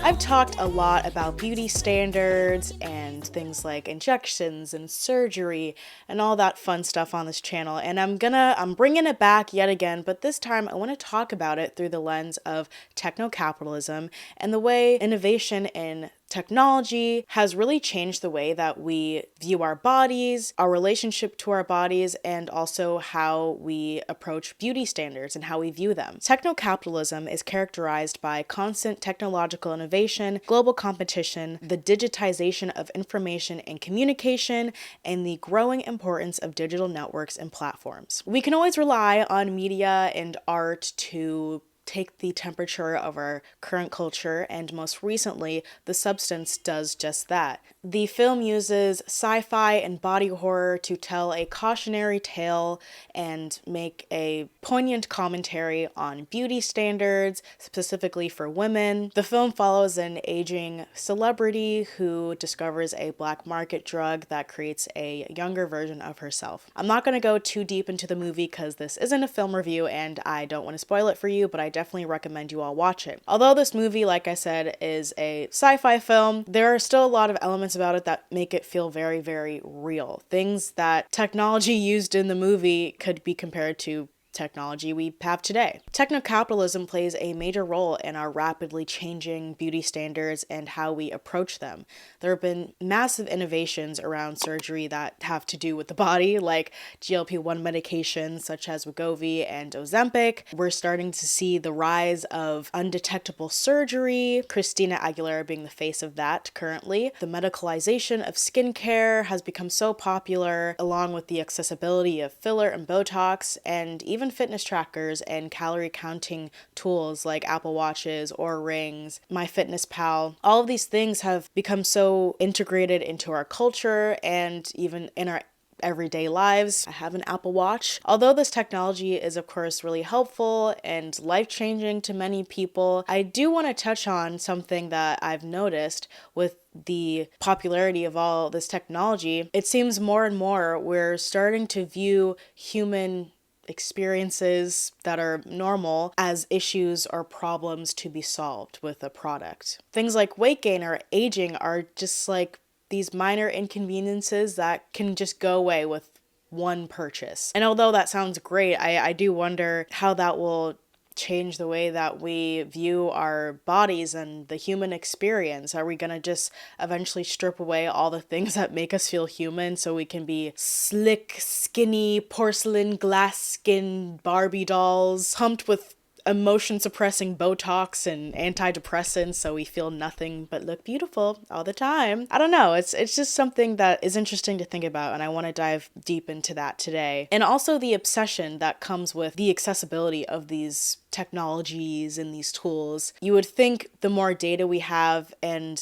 I've talked a lot about beauty standards and things like injections and surgery and all that fun stuff on this channel, and I'm bringing it back yet again, but this time I want to talk about it through the lens of technocapitalism and the way innovation in technology has really changed the way that we view our bodies, our relationship to our bodies, and also how we approach beauty standards and how we view them. Technocapitalism is characterized by constant technological innovation, global competition, the digitization of information and communication, and the growing importance of digital networks and platforms. We can always rely on media and art to take the temperature of our current culture, and most recently, The Substance does just that. The film uses sci-fi and body horror to tell a cautionary tale and make a poignant commentary on beauty standards, specifically for women. The film follows an aging celebrity who discovers a black market drug that creates a younger version of herself. I'm not going to go too deep into the movie because this isn't a film review and I don't want to spoil it for you, but I definitely recommend you all watch it. Although this movie, like I said, is a sci-fi film, there are still a lot of elements about it that make it feel very, very real. Things that technology used in the movie could be compared to technology we have today. Technocapitalism plays a major role in our rapidly changing beauty standards and how we approach them. There have been massive innovations around surgery that have to do with the body, like GLP-1 medications such as Wegovy and Ozempic. We're starting to see the rise of undetectable surgery, Christina Aguilera being the face of that currently. The medicalization of skincare has become so popular, along with the accessibility of filler and Botox, and even fitness trackers and calorie counting tools like Apple Watches or Rings, MyFitnessPal. All of these things have become so integrated into our culture and even in our everyday lives. I have an Apple Watch. Although this technology is of course really helpful and life-changing to many people, I do want to touch on something that I've noticed with the popularity of all this technology. It seems more and more we're starting to view human experiences that are normal as issues or problems to be solved with a product. Things like weight gain or aging are just like these minor inconveniences that can just go away with one purchase. And although that sounds great, I do wonder how that will change the way that we view our bodies and the human experience. Are we gonna just eventually strip away all the things that make us feel human so we can be slick, skinny, porcelain, glass skin Barbie dolls, pumped with emotion suppressing Botox and antidepressants so we feel nothing but look beautiful all the time? I don't know. It's just something that is interesting to think about, and I want to dive deep into that today. And also the obsession that comes with the accessibility of these technologies and these tools. You would think the more data we have and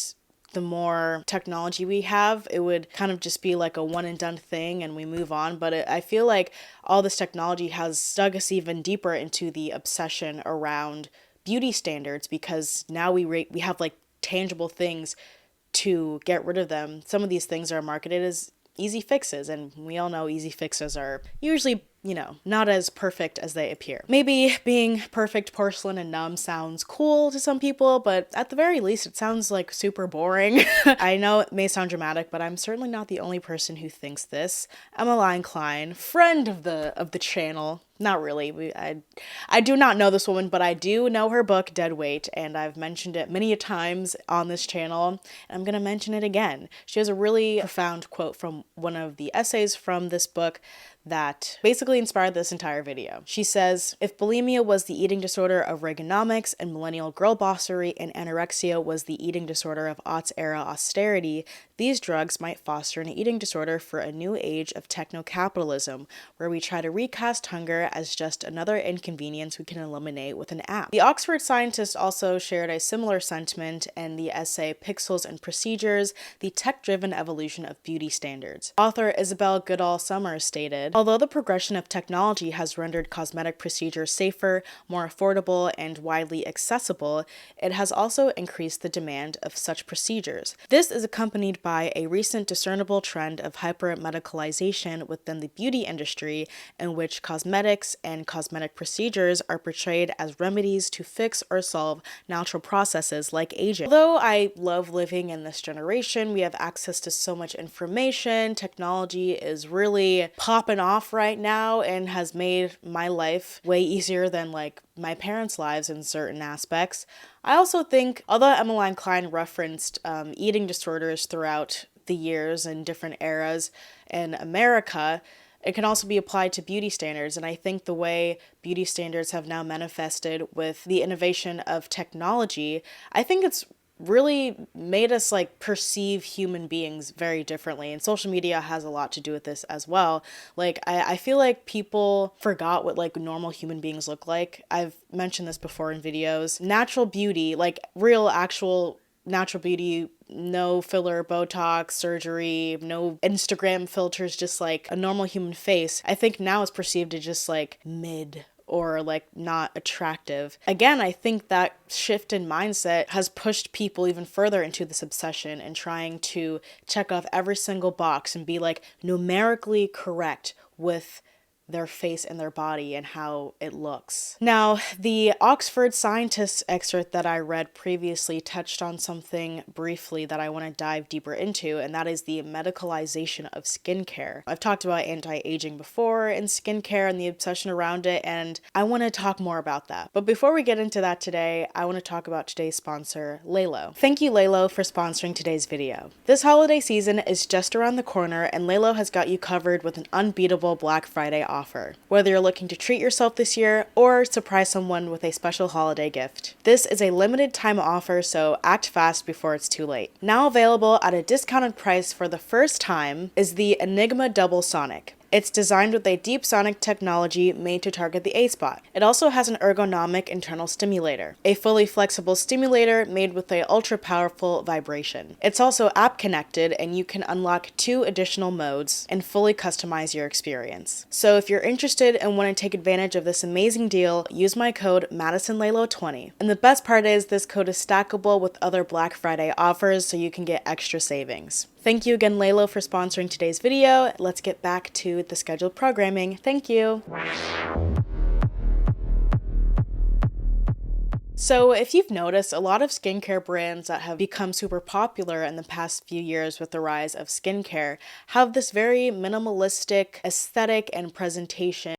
the more technology we have, it would kind of just be like a one and done thing and we move on. But I feel like all this technology has dug us even deeper into the obsession around beauty standards, because now we have like tangible things to get rid of them. Some of these things are marketed as easy fixes, and we all know easy fixes are usually, not as perfect as they appear. Maybe being perfect porcelain and numb sounds cool to some people, but at the very least, it sounds like super boring. I know it may sound dramatic, but I'm certainly not the only person who thinks this. Emmeline Klein, friend of the channel. Not really. I do not know this woman, but I do know her book, Dead Weight, and I've mentioned it many times on this channel, and I'm going to mention it again. She has a really profound quote from one of the essays from this book that basically inspired this entire video. She says, "If bulimia was the eating disorder of Reaganomics and millennial girl bossery, and anorexia was the eating disorder of aughts-era austerity, these drugs might foster an eating disorder for a new age of technocapitalism, where we try to recast hunger as just another inconvenience we can eliminate with an app." The Oxford scientist also shared a similar sentiment in the essay Pixels and Procedures, the Tech-Driven Evolution of Beauty Standards. Author Isabel Goodall-Summers stated, "Although the progression of technology has rendered cosmetic procedures safer, more affordable, and widely accessible, it has also increased the demand of such procedures. This is accompanied by a recent discernible trend of hyper-medicalization within the beauty industry, in which cosmetic cosmetics and cosmetic procedures are portrayed as remedies to fix or solve natural processes like aging. Although I love living in this generation, we have access to so much information. Technology is really popping off right now and has made my life way easier than like my parents' lives in certain aspects. I also think, although Emmeline Klein referenced eating disorders throughout the years and different eras in America, it can also be applied to beauty standards. And I think the way beauty standards have now manifested with the innovation of technology, I think it's really made us like perceive human beings very differently. And social media has a lot to do with this as well. Like, I feel like people forgot what like normal human beings look like. I've mentioned this before in videos. Natural beauty, like real actual natural beauty, no filler, Botox, surgery, no Instagram filters, just like a normal human face, I think now is perceived as just like mid or like not attractive. Again, I think that shift in mindset has pushed people even further into this obsession and trying to check off every single box and be like numerically correct with their face and their body and how it looks. Now, the Oxford scientist excerpt that I read previously touched on something briefly that I want to dive deeper into, and that is the medicalization of skincare. I've talked about anti-aging before and skincare and the obsession around it, and I want to talk more about that. But before we get into that today, I want to talk about today's sponsor, Lelo. Thank you, Lelo, for sponsoring today's video. This holiday season is just around the corner, and Lelo has got you covered with an unbeatable Black Friday offer. Whether you're looking to treat yourself this year or surprise someone with a special holiday gift. This is a limited time offer, so act fast before it's too late. Now available at a discounted price for the first time is the Enigma Double Sonic. It's designed with a deep sonic technology made to target the A-spot. It also has an ergonomic internal stimulator, a fully flexible stimulator made with a ultra-powerful vibration. It's also app connected, and you can unlock 2 additional modes and fully customize your experience. So if you're interested and want to take advantage of this amazing deal, use my code MadisonLelo20. And the best part is this code is stackable with other Black Friday offers, so you can get extra savings. Thank you again, Lelo, for sponsoring today's video. Let's get back to the scheduled programming. Thank you. So if you've noticed, a lot of skincare brands that have become super popular in the past few years with the rise of skincare have this very minimalistic aesthetic and presentation.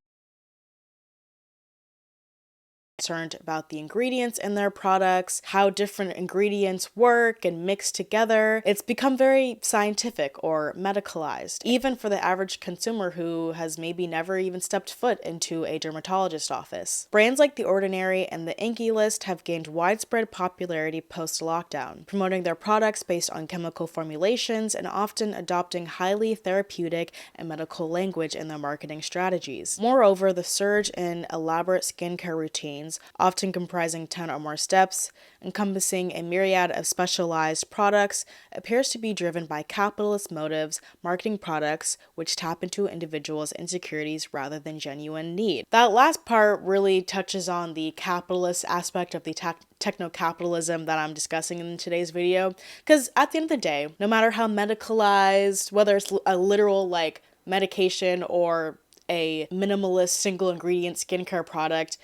Concerned about the ingredients in their products, how different ingredients work and mix together. It's become very scientific or medicalized, even for the average consumer who has maybe never even stepped foot into a dermatologist office. Brands like The Ordinary and The Inkey List have gained widespread popularity post-lockdown, promoting their products based on chemical formulations and often adopting highly therapeutic and medical language in their marketing strategies. Moreover, the surge in elaborate skincare routines, often comprising 10 or more steps, encompassing a myriad of specialized products, appears to be driven by capitalist motives, marketing products which tap into individuals' insecurities rather than genuine need. That last part really touches on the capitalist aspect of the technocapitalism that I'm discussing in today's video, because at the end of the day, no matter how medicalized, whether it's a literal like medication or a minimalist single ingredient skincare product,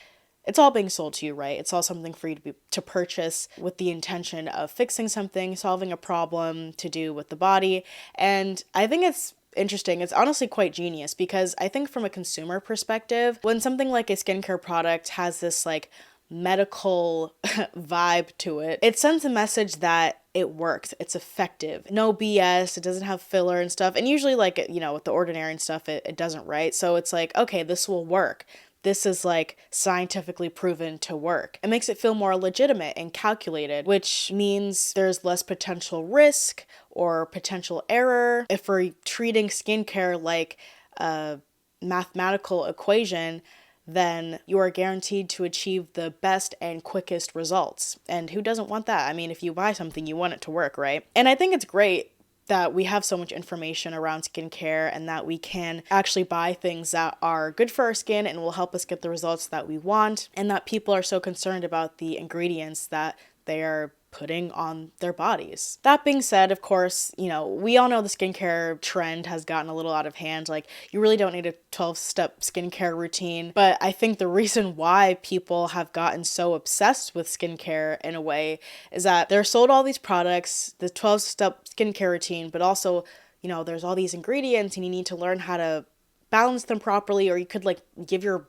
it's all being sold to you, right? It's all something for you to purchase with the intention of fixing something, solving a problem to do with the body. And I think it's interesting. It's honestly quite genius, because I think from a consumer perspective, when something like a skincare product has this like medical vibe to it, it sends a message that it works, it's effective, no BS, it doesn't have filler and stuff. And usually, like, you know, with The Ordinary and stuff, it doesn't, right? So it's like, okay, this will work. This is like scientifically proven to work. It makes it feel more legitimate and calculated, which means there's less potential risk or potential error. If we're treating skincare like a mathematical equation, then you are guaranteed to achieve the best and quickest results. And who doesn't want that? I mean, if you buy something, you want it to work, right? And I think it's great that we have so much information around skincare and that we can actually buy things that are good for our skin and will help us get the results that we want, and that people are so concerned about the ingredients that they are putting on their bodies. That being said, of course, we all know the skincare trend has gotten a little out of hand. Like, you really don't need a 12-step skincare routine. But I think the reason why people have gotten so obsessed with skincare in a way is that they're sold all these products, the 12-step skincare routine, but also, there's all these ingredients and you need to learn how to balance them properly, or you could give your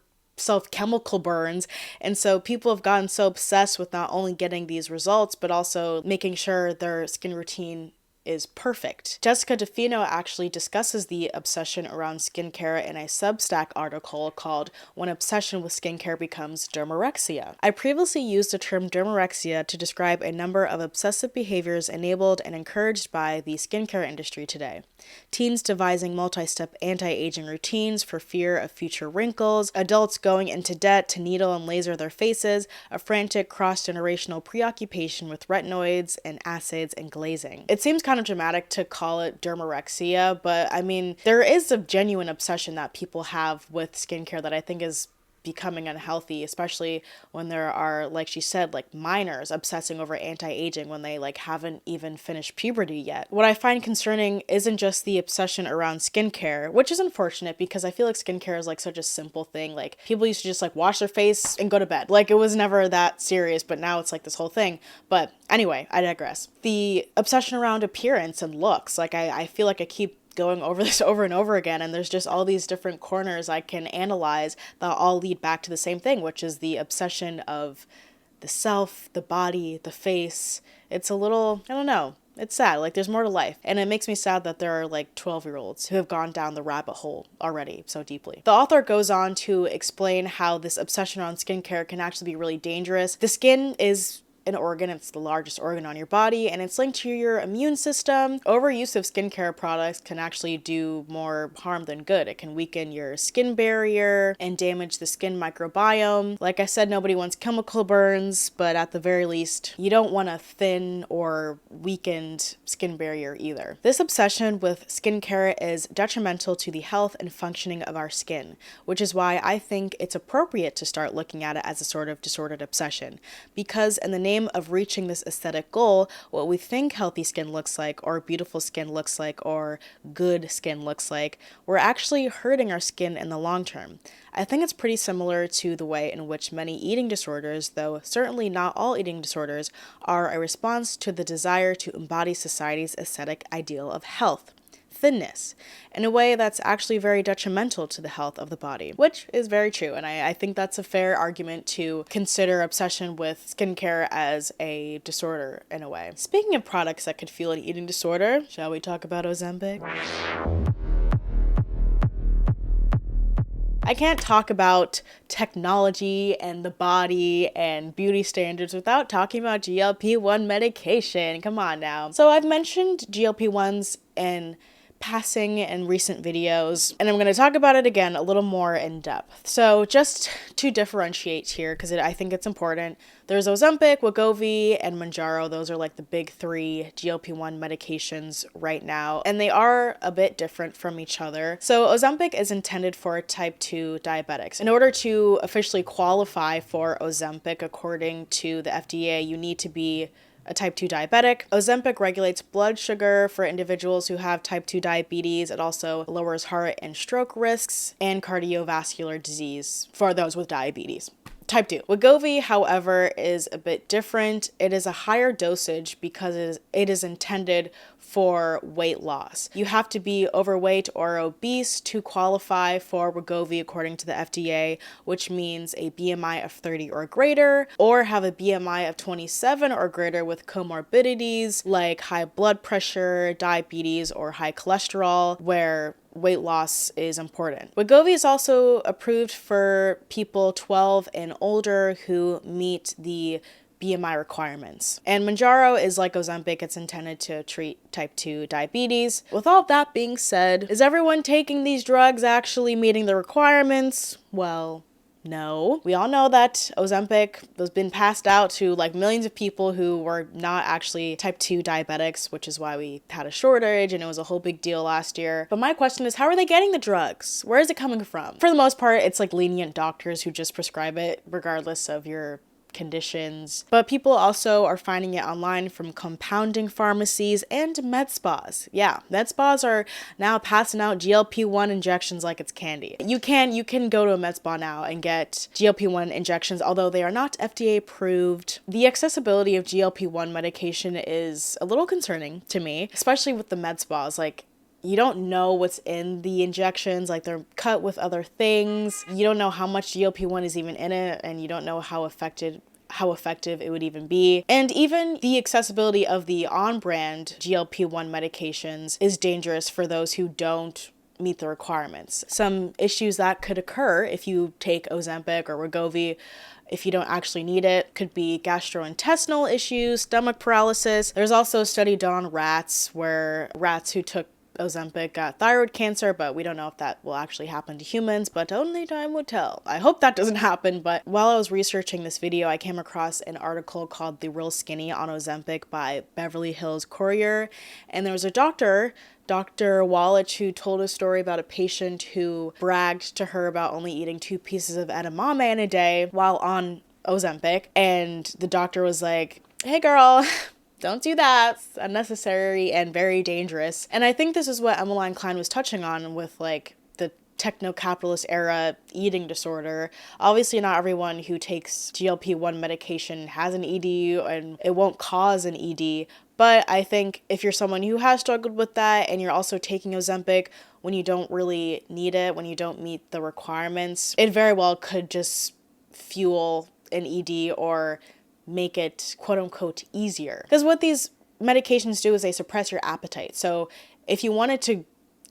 chemical burns. And so people have gotten so obsessed with not only getting these results, but also making sure their skin routine is perfect. Jessica DeFino actually discusses the obsession around skincare in a Substack article called When Obsession with Skincare Becomes Dermorexia. I previously used the term dermorexia to describe a number of obsessive behaviors enabled and encouraged by the skincare industry today. Teens devising multi-step anti-aging routines for fear of future wrinkles, adults going into debt to needle and laser their faces, a frantic cross-generational preoccupation with retinoids and acids and glazing. It seems kind of dramatic to call it dermorexia, but I mean, there is a genuine obsession that people have with skincare that I think is becoming unhealthy, especially when there are, like she said, minors obsessing over anti-aging when they haven't even finished puberty yet. What I find concerning isn't just the obsession around skincare, which is unfortunate because I feel like skincare is such a simple thing. People used to just wash their face and go to bed. It was never that serious, but now it's this whole thing. But anyway, I digress. The obsession around appearance and looks, I feel like I keep going over this over and over again, and there's just all these different corners I can analyze that all lead back to the same thing, which is the obsession of the self, the body, the face. It's a little, I don't know, it's sad. There's more to life. And it makes me sad that there are 12-year-olds who have gone down the rabbit hole already so deeply. The author goes on to explain how this obsession on skincare can actually be really dangerous. The skin is an organ. It's the largest organ on your body, and it's linked to your immune system. Overuse of skincare products can actually do more harm than good. It can weaken your skin barrier and damage the skin microbiome. Like I said, nobody wants chemical burns, but at the very least, you don't want a thin or weakened skin barrier either. This obsession with skincare is detrimental to the health and functioning of our skin, which is why I think it's appropriate to start looking at it as a sort of disordered obsession. Because in the name of reaching this aesthetic goal, what we think healthy skin looks like, or beautiful skin looks like, or good skin looks like, we're actually hurting our skin in the long term. I think it's pretty similar to the way in which many eating disorders, though certainly not all eating disorders, are a response to the desire to embody society's aesthetic ideal of health. Thinness, in a way that's actually very detrimental to the health of the body, which is very true. And I think that's a fair argument to consider obsession with skincare as a disorder in a way. Speaking of products that could fuel an eating disorder, shall we talk about Ozempic? I can't talk about technology and the body and beauty standards without talking about GLP-1 medication. Come on now. So I've mentioned GLP-1s in passing in recent videos, and I'm going to talk about it again a little more in depth. So just to differentiate here, because I think it's important, there's Ozempic, Wegovy, and Mounjaro. Those are the big three GLP-1 medications right now, and they are a bit different from each other. So Ozempic is intended for type 2 diabetics. In order to officially qualify for Ozempic, according to the FDA, you need to be a type 2 diabetic. Ozempic regulates blood sugar for individuals who have type 2 diabetes. It also lowers heart and stroke risks and cardiovascular disease for those with diabetes. Type 2. Wegovy, however, is a bit different. It is a higher dosage because it is intended for weight loss. You have to be overweight or obese to qualify for Wegovy according to the FDA, which means a BMI of 30 or greater, or have a BMI of 27 or greater with comorbidities like high blood pressure, diabetes, or high cholesterol, where weight loss is important. Wegovy is also approved for people 12 and older who meet the BMI requirements. And Mounjaro is like Ozempic, it's intended to treat type 2 diabetes. With all that being said, is everyone taking these drugs actually meeting the requirements? Well, no. We all know that Ozempic has been passed out to millions of people who were not actually type 2 diabetics, which is why we had a shortage and it was a whole big deal last year. But my question is, how are they getting the drugs? Where is it coming from? For the most part, it's lenient doctors who just prescribe it regardless of your conditions. But people also are finding it online from compounding pharmacies and med spas. Yeah, med spas are now passing out GLP-1 injections like it's candy. You can go to a med spa now and get GLP-1 injections, although they are not FDA approved. The accessibility of GLP-1 medication is a little concerning to me, especially with the med spas. Like, you don't know what's in the injections, like they're cut with other things. You don't know how much GLP-1 is even in it, and you don't know how effective it would even be. And even the accessibility of the on-brand GLP-1 medications is dangerous for those who don't meet the requirements. Some issues that could occur if you take Ozempic or Wegovy if you don't actually need it could be gastrointestinal issues, stomach paralysis. There's also a study done on rats where rats who took Ozempic got thyroid cancer, but we don't know if that will actually happen to humans, but only time will tell. I hope that doesn't happen, but while I was researching this video, I came across an article called The Real Skinny on Ozempic by Beverly Hills Courier, and there was a Dr. Wallach, who told a story about a patient who bragged to her about only eating 2 pieces of edamame in a day while on Ozempic, and the doctor was like, "Hey girl, don't do that. It's unnecessary and very dangerous." And I think this is what Emmeline Klein was touching on with like the techno-capitalist era eating disorder. Obviously not everyone who takes GLP-1 medication has an ED, and it won't cause an ED. But I think if you're someone who has struggled with that and you're also taking Ozempic when you don't really need it, when you don't meet the requirements, it very well could just fuel an ED or make it quote unquote easier. Because what these medications do is they suppress your appetite. So if you wanted to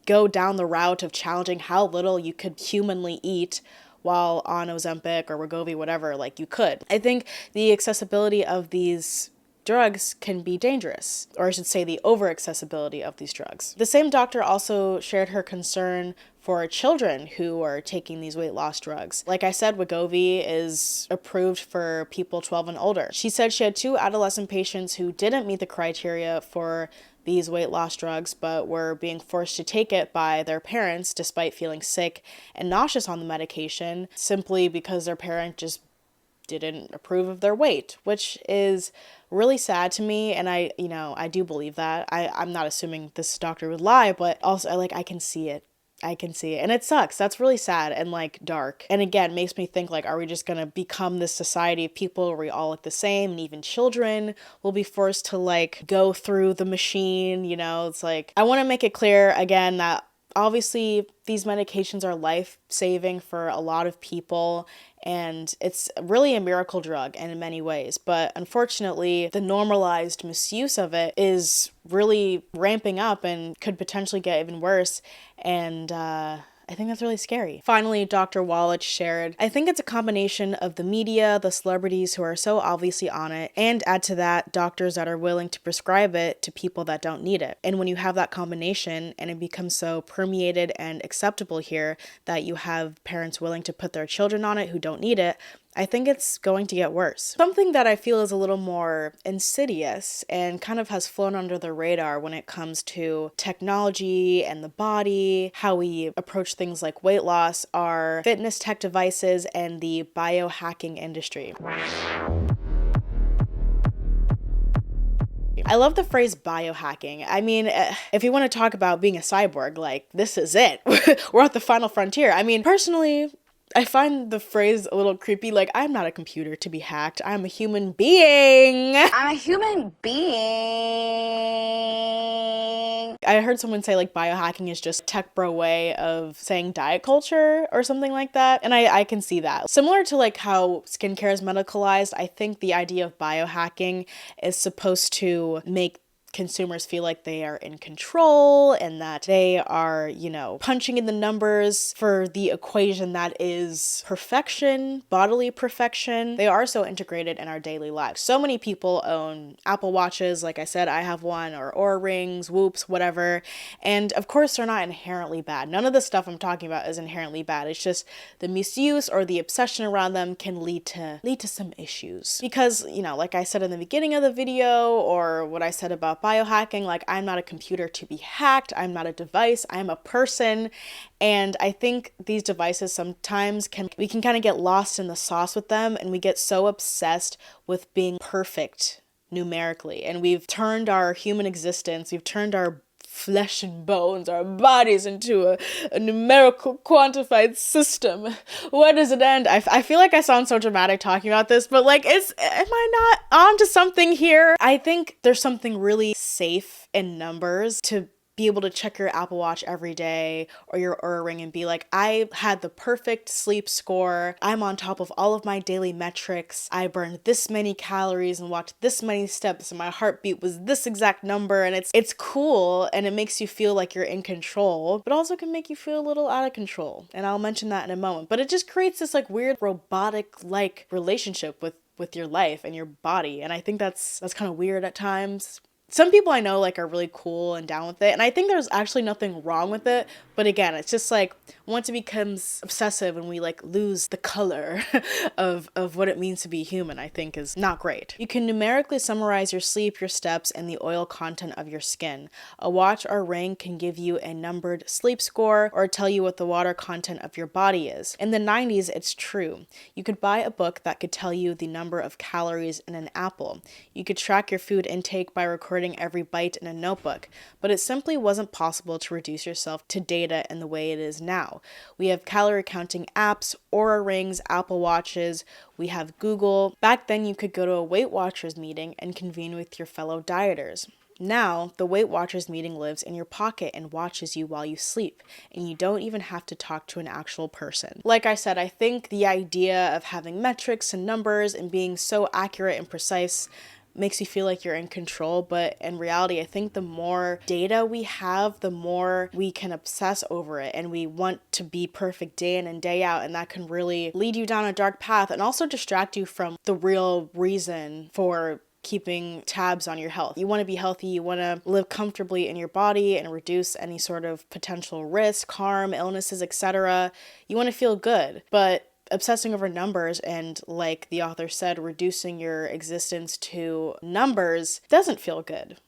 go down the route of challenging how little you could humanly eat while on Ozempic or Wegovy, whatever, like you could. I think the accessibility of these drugs can be dangerous, or I should say the over-accessibility of these drugs. The same doctor also shared her concern for children who are taking these weight loss drugs. Like I said, Wegovy is approved for people 12 and older. She said she had 2 adolescent patients who didn't meet the criteria for these weight loss drugs, but were being forced to take it by their parents despite feeling sick and nauseous on the medication, simply because their parent just didn't approve of their weight, which is really sad to me. And I do believe that. I'm not assuming this doctor would lie, but also I can see it. And it sucks. That's really sad and like dark. And again, makes me think like, are we just gonna become this society of people where we all look the same, and even children will be forced to like go through the machine? It's like, I want to make it clear again that obviously these medications are life-saving for a lot of people, and it's really a miracle drug in many ways. But unfortunately, the normalized misuse of it is really ramping up and could potentially get even worse. And I think that's really scary. Finally, Dr. Wallach shared, "I think it's a combination of the media, the celebrities who are so obviously on it, and add to that, doctors that are willing to prescribe it to people that don't need it. And when you have that combination and it becomes so permeated and acceptable here that you have parents willing to put their children on it who don't need it, I think it's going to get worse." Something that I feel is a little more insidious and kind of has flown under the radar when it comes to technology and the body, how we approach things like weight loss, are fitness tech devices and the biohacking industry. I love the phrase biohacking. I mean, if you want to talk about being a cyborg, like, this is it. We're at the final frontier. I mean, personally, I find the phrase a little creepy. Like, I'm not a computer to be hacked. I'm a human being. I'm a human being. I heard someone say like biohacking is just tech bro way of saying diet culture or something like that. And I can see that. Similar to like how skincare is medicalized, I think the idea of biohacking is supposed to make consumers feel like they are in control and that they are, punching in the numbers for the equation that is perfection, bodily perfection. They are so integrated in our daily lives. So many people own Apple Watches, like I said, I have one, or Oura Rings, Whoops, whatever. And of course, they're not inherently bad. None of the stuff I'm talking about is inherently bad. It's just the misuse or the obsession around them can lead to some issues. Because, like I said in the beginning of the video, or what I said about about biohacking, like I'm not a computer to be hacked, I'm not a device, I'm a person. And I think these devices sometimes we can kind of get lost in the sauce with them, and we get so obsessed with being perfect numerically. And we've turned our human existence, we've turned our flesh and bones, our bodies into a numerical quantified system. Where does it end? I feel like I sound so dramatic talking about this, but like, am I not onto something here? I think there's something really safe in numbers to be able to check your Apple Watch every day or your Oura Ring and be like, I had the perfect sleep score. I'm on top of all of my daily metrics. I burned this many calories and walked this many steps and my heartbeat was this exact number. And it's cool, and it makes you feel like you're in control, but also can make you feel a little out of control. And I'll mention that in a moment. But it just creates this like weird robotic-like relationship with your life and your body. And I think that's kind of weird at times. Some people I know like are really cool and down with it, and I think there's actually nothing wrong with it, but again, it's just like once it becomes obsessive and we like lose the color of what it means to be human, I think is not great. You can numerically summarize your sleep, your steps, and the oil content of your skin. A watch or ring can give you a numbered sleep score or tell you what the water content of your body is. In the 90s, it's true. You could buy a book that could tell you the number of calories in an apple. You could track your food intake by recording every bite in a notebook, but it simply wasn't possible to reduce yourself to data in the way it is now. We have calorie counting apps, Oura Rings, Apple Watches, we have Google. Back then you could go to a Weight Watchers meeting and convene with your fellow dieters. Now, the Weight Watchers meeting lives in your pocket and watches you while you sleep, and you don't even have to talk to an actual person. Like I said, I think the idea of having metrics and numbers and being so accurate and precise makes you feel like you're in control, but in reality, I think the more data we have, the more we can obsess over it, and we want to be perfect day in and day out, and that can really lead you down a dark path and also distract you from the real reason for keeping tabs on your health. You want to be healthy, you want to live comfortably in your body and reduce any sort of potential risk, harm, illnesses, etc. You want to feel good, but obsessing over numbers and, like the author said, reducing your existence to numbers doesn't feel good,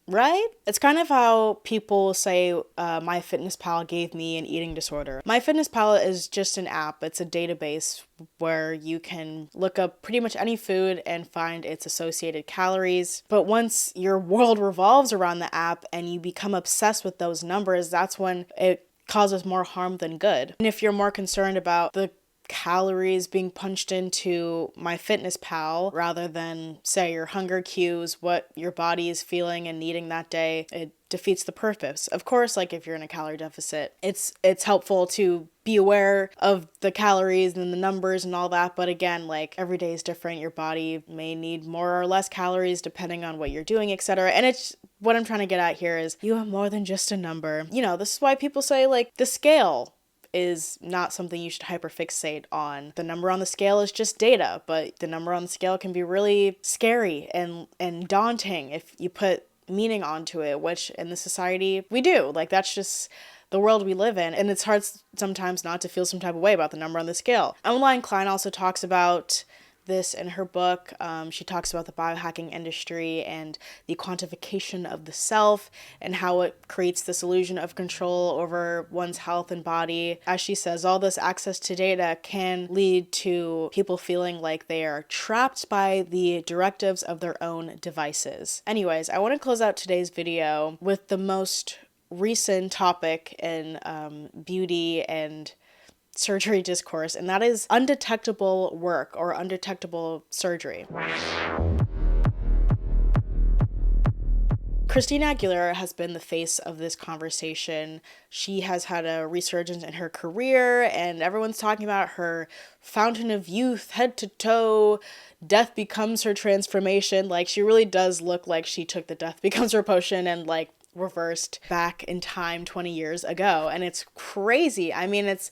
right? It's kind of how people say MyFitnessPal gave me an eating disorder. MyFitnessPal is just an app. It's a database where you can look up pretty much any food and find its associated calories. But once your world revolves around the app and you become obsessed with those numbers, that's when it causes more harm than good. And if you're more concerned about the calories being punched into MyFitnessPal rather than, say, your hunger cues, what your body is feeling and needing that day, it defeats the purpose. Of course, like if you're in a calorie deficit, it's helpful to be aware of the calories and the numbers and all that, but again, like every day is different. Your body may need more or less calories depending on what you're doing, etc. And it's what I'm trying to get at here is you have more than just a number. You know, this is why people say like the scale is not something you should hyperfixate on. The number on the scale is just data, but the number on the scale can be really scary and daunting if you put meaning onto it, which in the society we do. Like that's just the world we live in, and it's hard sometimes not to feel some type of way about the number on the scale. Emmeline Klein also talks about this in her book. She talks about the biohacking industry and the quantification of the self and how it creates this illusion of control over one's health and body. As she says, all this access to data can lead to people feeling like they are trapped by the directives of their own devices. Anyways, I want to close out today's video with the most recent topic in beauty and surgery discourse, and that is undetectable work or undetectable surgery. Christina Aguilera has been the face of this conversation. She has had a resurgence in her career, and everyone's talking about her fountain of youth, head to toe, death becomes her transformation. Like, she really does look like she took the death becomes her potion and like reversed back in time 20 years ago, and it's crazy. I mean, it's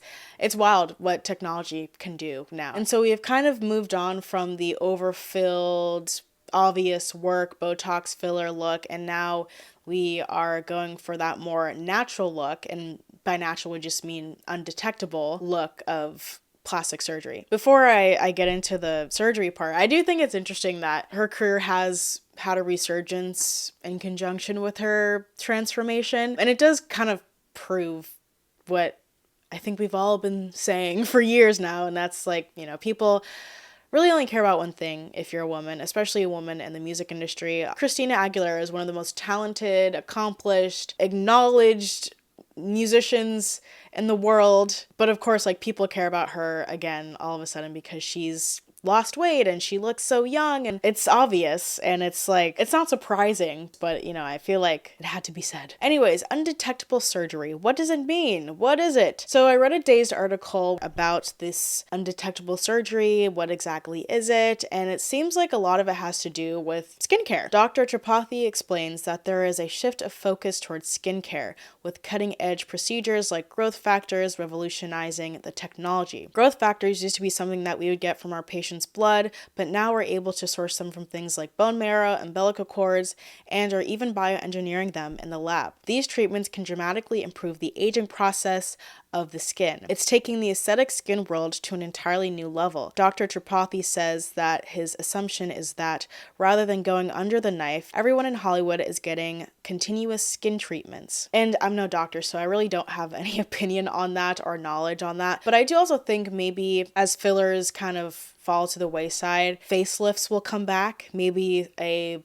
wild what technology can do now. And so we have kind of moved on from the overfilled, obvious work, Botox filler look, and now we are going for that more natural look, and by natural we just mean undetectable look of plastic surgery. Before I get into the surgery part, I do think it's interesting that her career has had a resurgence in conjunction with her transformation. And it does kind of prove what I think we've all been saying for years now. And that's like, people really only care about one thing if you're a woman, especially a woman in the music industry. Christina Aguilera is one of the most talented, accomplished, acknowledged musicians in the world. But of course, like, people care about her again all of a sudden because she's lost weight and she looks so young, and it's obvious, and it's like, it's not surprising, but I feel like it had to be said. Anyways, undetectable surgery. What does it mean? What is it? So I read a Dazed article about this undetectable surgery. What exactly is it? And it seems like a lot of it has to do with skincare. Dr. Tripathi explains that there is a shift of focus towards skincare, with cutting-edge procedures like growth factors revolutionizing the technology. Growth factors used to be something that we would get from our patients' blood, but now we're able to source them from things like bone marrow, umbilical cords, and are even bioengineering them in the lab. These treatments can dramatically improve the aging process of the skin. It's taking the aesthetic skin world to an entirely new level. Dr. Tripathi says that his assumption is that rather than going under the knife, everyone in Hollywood is getting continuous skin treatments. And I'm no doctor, so I really don't have any opinion on that or knowledge on that. But I do also think maybe as fillers kind of fall to the wayside, facelifts will come back. Maybe a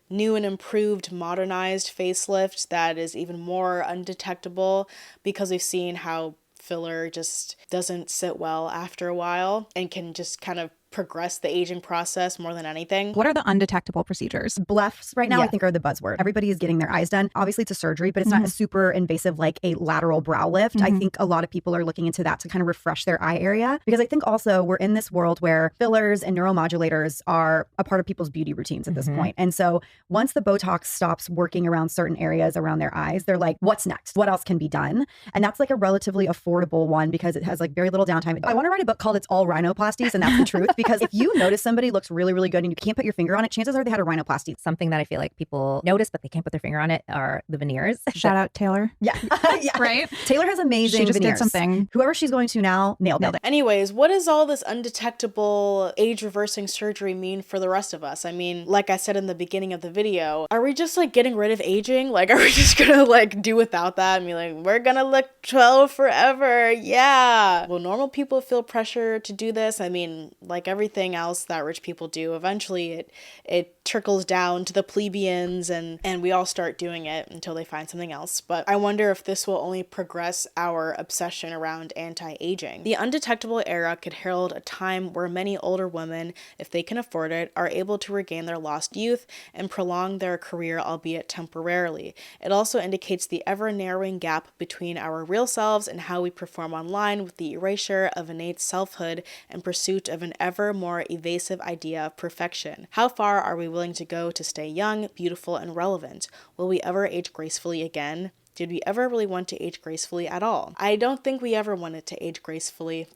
new and improved modernized facelift that is even more undetectable, because we've seen how filler just doesn't sit well after a while and can just kind of progress the aging process more than anything. What are the undetectable procedures? Blephs right now, I think, are the buzzword. Everybody is getting their eyes done. Obviously, it's a surgery, but it's not a super invasive like a lateral brow lift. I think a lot of people are looking into that to kind of refresh their eye area, because I think also we're in this world where fillers and neuromodulators are a part of people's beauty routines at this point. And so once the Botox stops working around certain areas around their eyes, they're like, what's next? What else can be done? And that's like a relatively affordable one because it has like very little downtime. I want to write a book called It's All Rhinoplasties, and that's the truth. Because if you notice somebody looks really, really good and you can't put your finger on it, chances are they had a rhinoplasty. Something that I feel like people notice, but they can't put their finger on it, are the veneers. Shout out Taylor. Yeah. Yeah. Right? Taylor has amazing She just veneers. did something. Whoever she's going to now nailed it. Anyways, what does all this undetectable age-reversing surgery mean for the rest of us? I mean, like I said in the beginning of the video, are we just like getting rid of aging? Like, are we just gonna like do without that and be like, we're gonna look 12 forever? Yeah. Will normal people feel pressure to do this? I mean, like everything else that rich people do, eventually it trickles down to the plebeians, and we all start doing it until they find something else. But I wonder if this will only progress our obsession around anti-aging. The undetectable era could herald a time where many older women, if they can afford it, are able to regain their lost youth and prolong their career, albeit temporarily. It also indicates the ever-narrowing gap between our real selves and how we perform online, with the erasure of innate selfhood and pursuit of an ever more evasive idea of perfection. How far are we willing to go to stay young, beautiful, and relevant? Will we ever age gracefully again? Did we ever really want to age gracefully at all? I don't think we ever wanted to age gracefully.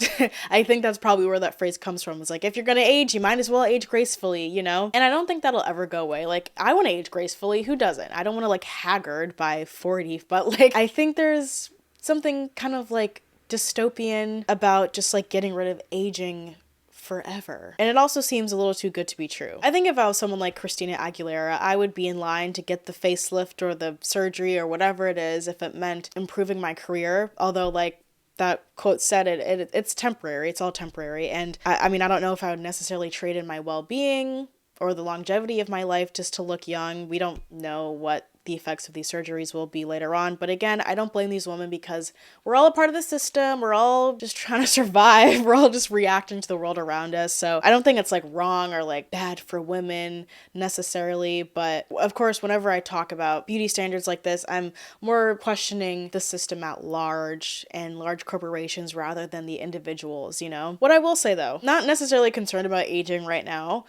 I think that's probably where that phrase comes from. It's like, if you're gonna age, you might as well age gracefully, you know? And I don't think that'll ever go away. Like, I want to age gracefully. Who doesn't? I don't want to like haggard by 40, but like, I think there's something kind of like dystopian about just like getting rid of aging forever. And it also seems a little too good to be true. I think if I was someone like Christina Aguilera, I would be in line to get the facelift or the surgery or whatever it is if it meant improving my career. Although, like that quote said, it's temporary. It's all temporary. And I mean, I don't know if I would necessarily trade in my well-being or the longevity of my life just to look young. We don't know what the effects of these surgeries will be later on. But again, I don't blame these women because we're all a part of the system. We're all just trying to survive. We're all just reacting to the world around us. So I don't think it's like wrong or like bad for women necessarily. But of course, whenever I talk about beauty standards like this, I'm more questioning the system at large and large corporations rather than the individuals, you know? What I will say though, not necessarily concerned about aging right now,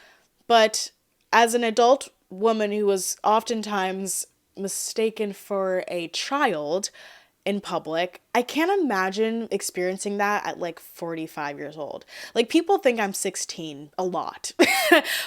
but as an adult woman who was oftentimes mistaken for a child in public, I can't imagine experiencing that at like 45 years old. Like, people think I'm 16 a lot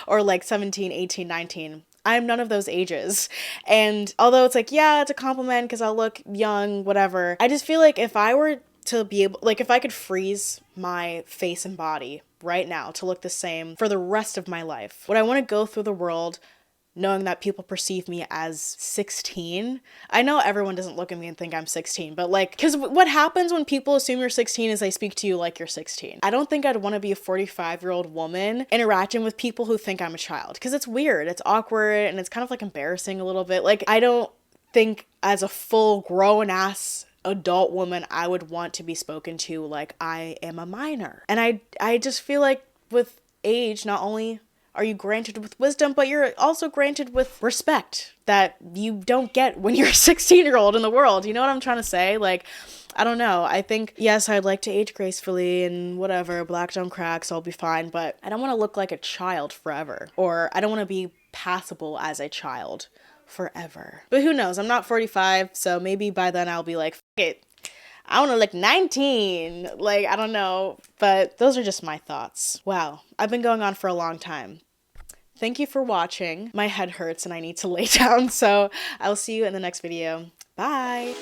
or like 17, 18, 19. I'm none of those ages. And although it's like, yeah, it's a compliment because I'll look young, whatever, I just feel like if I were to be able, like, if I could freeze my face and body right now to look the same for the rest of my life, would I want to go through the world knowing that people perceive me as 16? I know everyone doesn't look at me and think I'm 16, but like, because what happens when people assume you're 16 is they speak to you like you're 16. I don't think I'd want to be a 45-year-old woman interacting with people who think I'm a child, because it's weird, it's awkward, and it's kind of like embarrassing a little bit. Like, I don't think as a full grown-ass adult woman I would want to be spoken to like I am a minor. And I just feel like with age, not only are you granted with wisdom, but you're also granted with respect that you don't get when you're a 16-year-old in the world. You know what I'm trying to say? Like, I don't know. I think, yes, I'd like to age gracefully and whatever, black don't crack, so I'll be fine, but I don't want to look like a child forever. Or I don't want to be passable as a child forever. But who knows? I'm not 45, so maybe by then I'll be like, F it, I want to look 19. Like, I don't know. But those are just my thoughts. Wow. I've been going on for a long time. Thank you for watching. My head hurts and I need to lay down, so I'll see you in the next video. Bye.